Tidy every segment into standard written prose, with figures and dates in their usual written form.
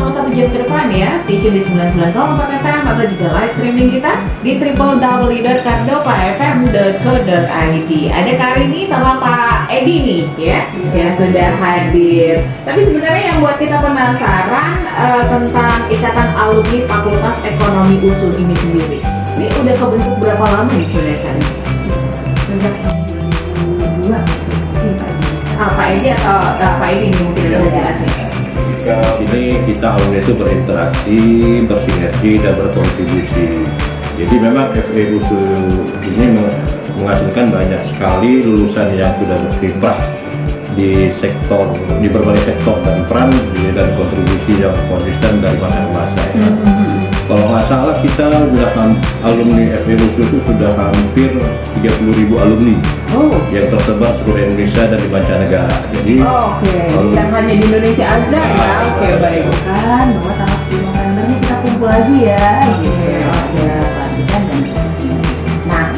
selama 1 jam ke depan ya. Stay tune di 99,4 FM atau juga live streaming kita di www.cardopafm.co.id. Ada kali ini sama Pak Edi nih ya, yang sudah hadir. Tapi sebenarnya yang buat kita penasaran tentang Ikatan Alumni Fakultas Ekonomi USUN ini sendiri. Ini udah kebentuk berapa lama nih sebenarnya kan? Sejak 2002. Pak Edi atau Pak Edi nih mungkin udah jelasin. Ini kita alumni itu berinteraksi, bersinergi dan berkontribusi. Jadi memang FE USUN ini menghasilkan banyak sekali lulusan yang sudah berkiprah di sektor, di berbagai sektor dan peran dan kontribusi yang konsisten dari masa ke masa ya. Kalau nggak salah kita sudah alumni FE USUN itu sudah hampir 30.000 alumni yang tersebar seluruh Indonesia dan di mancanegara. Jadi yang hanya di Indonesia aja ya. Baik kan, bahwa tanggal 10 November ini kita kumpul lagi ya. Ada pelantikan dan nah.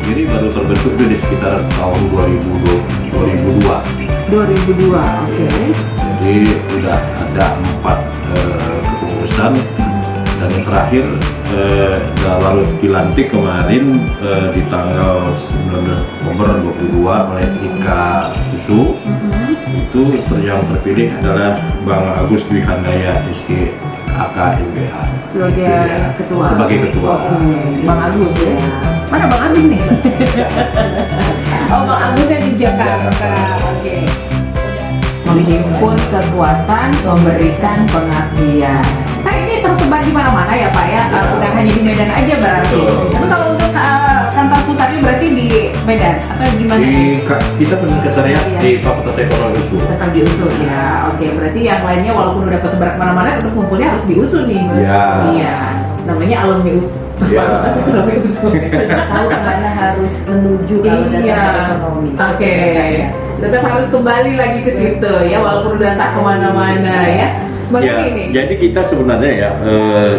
Jadi baru terbentuk itu di sekitar tahun 2002. Jadi sudah ada 4 kepengurusan dan yang terakhir lalu dilantik kemarin di tanggal 19 Oktober 2022 oleh IKA USU. Itu yang terpilih adalah Bang Agus Dwi Handaya SK AKMBH sebagai ketua. Bang Agus ya. Mana Bang Agus nih? Bang Agusnya di Jakarta. Menghimpun kekuatan, memberikan pengabdian. Kan ini tersebar di mana-mana ya Pak ya, bukan hanya di Medan aja berarti. Tapi kalau untuk kantor pusatnya berarti di Medan atau gimana? Kita punya sekretariat di Fakultas Ekonomi USU. Tetap di USU ya. Terberarti yang lainnya walaupun udah tersebar kemana-mana tetap kumpulnya harus di USU nih. Iya. Namanya alumni USU. Fakultas Ekonomi USU. Tahu kemana harus menuju kalau datang ekonomi. Tetap harus kembali lagi ke situ ya, walaupun udah tak kemana-mana ya. Jadi kita sebenarnya ya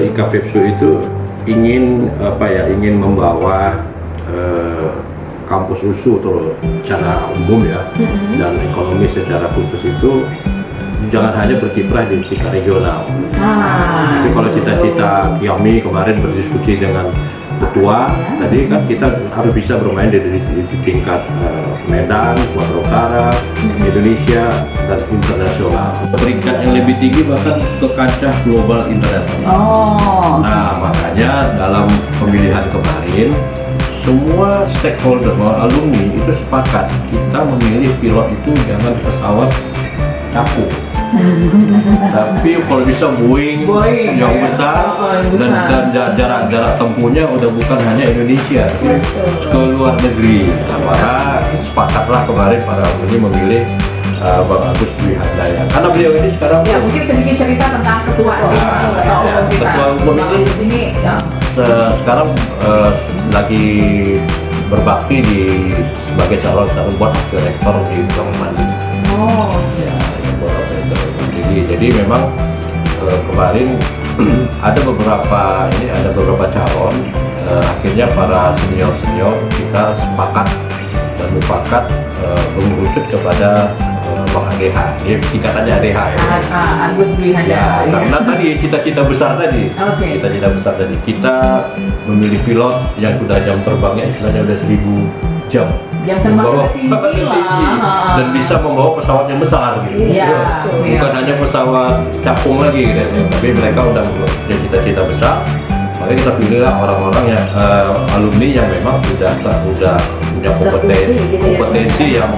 IKFEPSU itu ingin ingin membawa kampus USU atau secara umum ya dan ekonomi secara khusus itu jangan hanya berkiprah di tingkat regional. Jadi kalau cita-cita kami kemarin berdiskusi dengan ketua tadi kan kita harus bisa bermain di tingkat Medan, Sumatera Utara, Indonesia dan internasional. Peringkat yang lebih tinggi bahkan ke kancah global internasional. Nah makanya dalam pemilihan kemarin semua stakeholder alumni itu sepakat kita memilih pilot itu jangan pesawat capung. Tapi kalau bisa Boeing yang besar dan jarak tempuhnya udah bukan hanya Indonesia, ke luar negeri. Nah, maka sepakatlah kemarin para alumni memilih Bang Agus Dwi Handaya. Karena beliau ini sekarang mungkin sedikit cerita tentang ketua umum ini sekarang lagi berbakti sebagai calon board of director di Bank Mandiri. Jadi memang kemarin ada beberapa calon, akhirnya para senior kita sepakat dan mufakat mengerucut kepada Bang ADH, tingkatannya ADH ya. Agus Dwi Handaya. Karena tadi cita-cita besar tadi, kita memilih pilot yang sudah jam terbangnya istilahnya udah 1000 jam. Yang terbang tinggi dan bisa membawa pesawat yang besar gitu. Bukan hanya pesawat capung lagi gitu. Tapi mereka udah punya cita-cita besar. Makanya kita pilihlah orang-orang yang alumni yang memang sudah punya kompetensi yang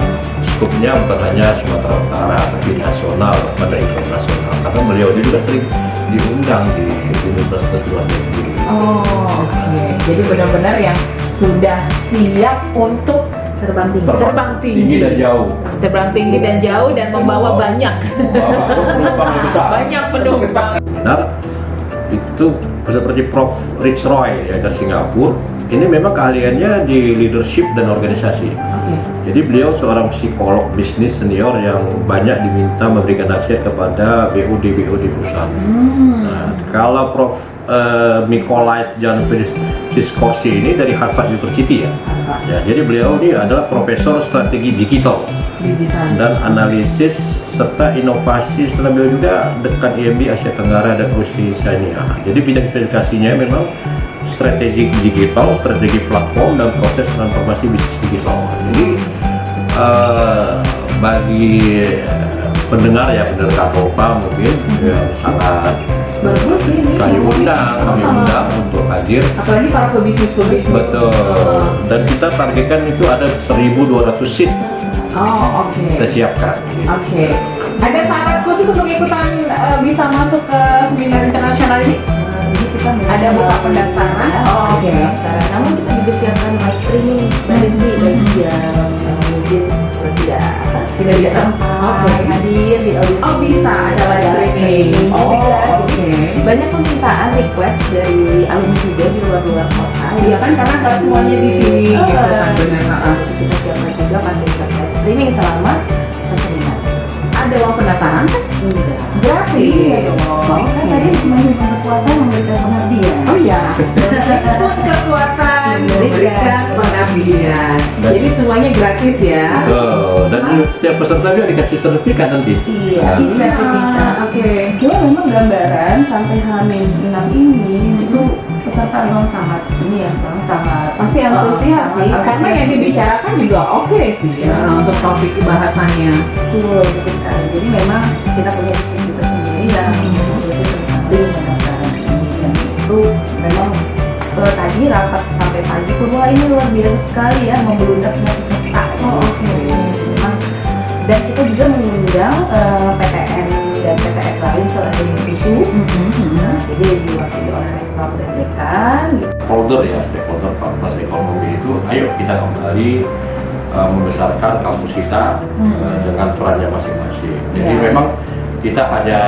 skupnya bukan hanya Sumatera Utara tapi nasional pada internasional. Karena beliau juga sering diundang di universitas luar negeri. Jadi benar-benar yang sudah siap untuk terbang tinggi dan jauh dan membawa banyak penumpang. Benar, itu seperti Prof. Rich Roy ya dari Singapura. Ini memang keahliannya di leadership dan organisasi. Jadi beliau seorang psikolog bisnis senior yang banyak diminta memberikan nasihat kepada BUD perusahaan. Nah, kalau Prof. Nikolai Jan Steve Corsi ini dari Harvard University ya. Ya, jadi beliau ini adalah profesor strategi digital dan analisis serta inovasi, setelah beliau juga dekat IMB Asia Tenggara dan Oceania. Jadi bidang spesifikasinya memang strategi digital, strategi platform dan proses transformasi bisnis digital. Jadi bagi pendengar ya, pendengar Kapopa mungkin ya, sangat Bagus ini. kami undang untuk hadir. Apalagi para pebisnis. Betul. Dan kita targetkan itu ada 1.200 seat Oh, oke. kita siapkan. Oke. Ada syarat khusus untuk ikutan bisa masuk ke seminar internasional ini? Jadi kita Ada buka pendaftaran? Oh, oke. pendaftaran. Namun kita juga siapkan live streaming dari bagi yang mungkin tidak bisa hadir di auditorium. Oh, bisa ada live streaming. Oh, oke. Banyak permintaan request dari alumni juga di luar kota. Iya kan, karena nggak semuanya di sini gitu kan, benar. Kita siapkan juga fasilitas live streaming selama seminar. Ada uang pendaftaran kan? Enggak. Gratis. Iya dong. Kan tadi cuma kekuatan memberikan pengabdian. Oh iya. Kekuatan memberikan pengabdian. Jadi semuanya gratis ya. Dan setiap peserta juga dikasih sertifikat nanti. Iya, Nah, bisa kita. Oke. Cuma memang gambaran sampai H-6 ini itu peserta memang sangat ini ya, sangat Pasti antusias sih, sangat karena yang dibicarakan juga oke sih ya untuk topik bahasannya. betul sekali. Jadi memang kita punya tim kita sendiri yang mengurusi tentang pendaftaran ini, dan itu memang tadi rapat sampai pagi pun wah ini luar biasa sekali ya, membeludaknya peserta. Oh, oke. Memang. Dan kita juga mengundang PTN dan PTS lain selain ISU. Nah, jadi diwakili oleh Rektor dan Dekan gitu. Stakeholder ya, stakeholder fakultas ekonomi itu, ayo kita kembali membesarkan kampus kita dengan perannya masing-masing. Jadi Ya. memang kita hanya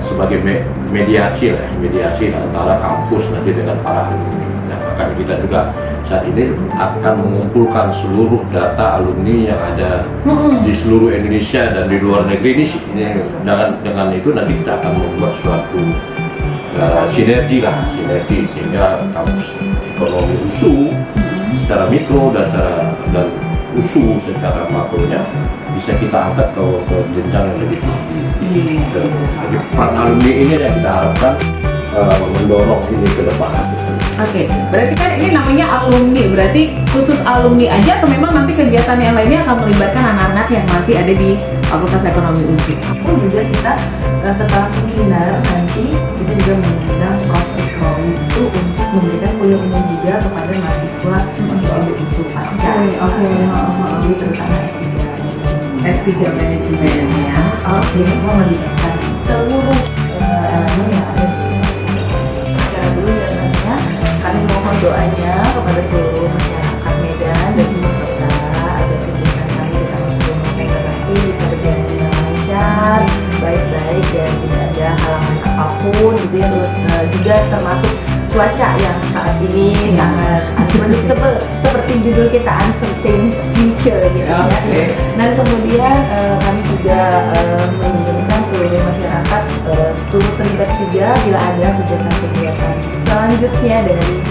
sebagai mediasi antara kampus nanti dengan para alumni. Nah, maka kita juga saat ini akan mengumpulkan seluruh data alumni yang ada di seluruh Indonesia dan di luar negeri ini. Dengan itu nanti kita akan membuat suatu sinergi sehingga kampus ekonomi USU secara mikro dan USU secara makronya bisa kita angkat ke jenjang yang lebih tinggi. Iya. Jadi peran alumni ini yang kita harapkan mendorong ini ke depan. Oke, berarti kan ini namanya alumni, berarti khusus alumni aja atau memang nanti kegiatan yang lainnya akan melibatkan anak-anak yang masih ada di Fakultas Ekonomi USI? Pun juga kita setelah seminar nanti kita juga mengundang Prof Ekonomi itu untuk memberikan kuliah umum juga kepada mahasiswa di ISU pasca. Oke. Jadi terutama S3 manajemen ya. Oke, mau melibatkan seluruh elemen yang ada di secara dulu ya Nanya, kami mohon doanya kepada seluruh masyarakat Medan dan peserta agar kegiatan kami di tanggal 10 November nanti bisa berjalan dengan lancar, baik-baik dan tidak ada halangan apapun gitu ya. Terus juga termasuk cuaca yang saat ini sangat unpredictable seperti judul kita, uncertain future gitu ya. Oke. Dan kemudian kami juga menginginkan seluruh masyarakat turut terlibat juga bila ada kegiatan-kegiatan selanjutnya dari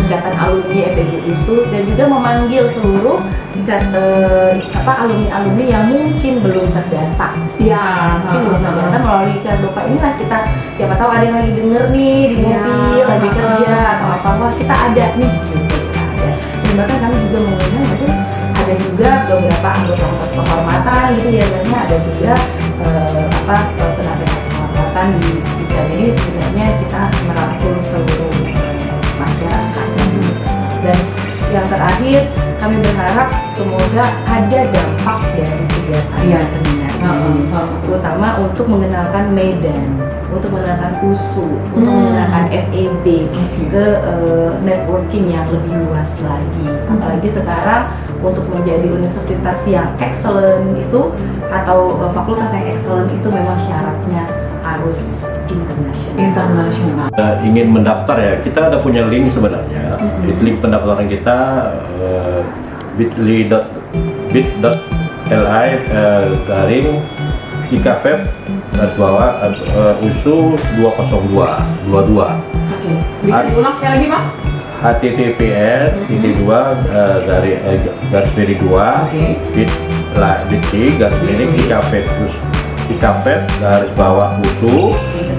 ikatan alumni FEB USU, dan juga memanggil seluruh alumni-alumni yang mungkin belum terdata. Ya. Mungkin belum terdata melalui Bapak inilah kita, siapa tahu ada yang lagi denger nih di mobil, lagi kerja atau apa, wah kita ada nih gitu, kita ada. Dan bahkan kami juga mengundang mungkin ada juga beberapa anggota kehormatan gitu ya, banyak ada juga penasehat kehormatan di bidang ini. Sebenarnya kita merangkul seluruh masyarakat. Dan yang terakhir kami berharap semoga ada dampak dari kegiatan seminar ini, terutama untuk mengenalkan Medan, untuk mengenalkan USU, untuk mengenalkan FEB ke networking yang lebih luas lagi. Apalagi sekarang untuk menjadi universitas yang excellent itu atau fakultas yang excellent itu memang syaratnya harus internasional. Ingin mendaftar ya, kita ada punya link sebenarnya. Link pendaftaran kita bit.ly garing IKFEB garis bawah USU 20222. Oke. Bisa diulang sekali lagi, Pak? https://2 garis miring 2 Oke. bit.ly garis miring ikafep garis bawah usu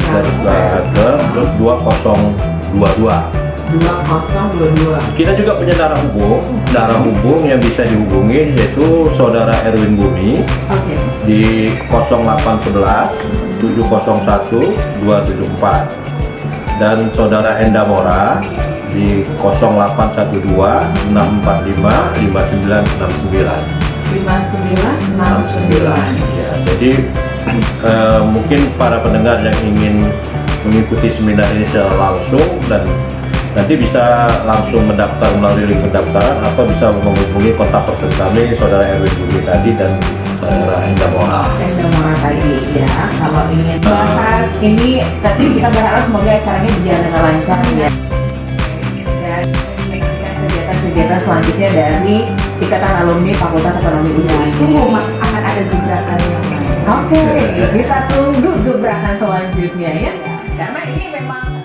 garis bawah terus 2022. 2022. Kita juga punya darah hubung yang bisa dihubungi, yaitu saudara Erwin Bumi Oke. di 0811 701 274 dan saudara Enda Mora di 0812 645 5969. 5969. Ya, jadi mungkin para pendengar yang ingin mengikuti seminar ini secara langsung dan nanti bisa langsung mendaftar melalui link pendaftaran atau bisa menghubungi kontak person kami saudara Erwin Bumi tadi dan saudara Enda Mora. Enda Mora tadi ya, kalau ingin bahas ini, tapi kita berharap semoga acaranya berjalan dengan lancar ya. Dan kegiatan-kegiatan selanjutnya dari Ikatan Alumni Fakultas Ekonomi Usaha ini. Akan ada gebrakan yang lain. Oke, kita tunggu gebrakan selanjutnya ya. Karena ini memang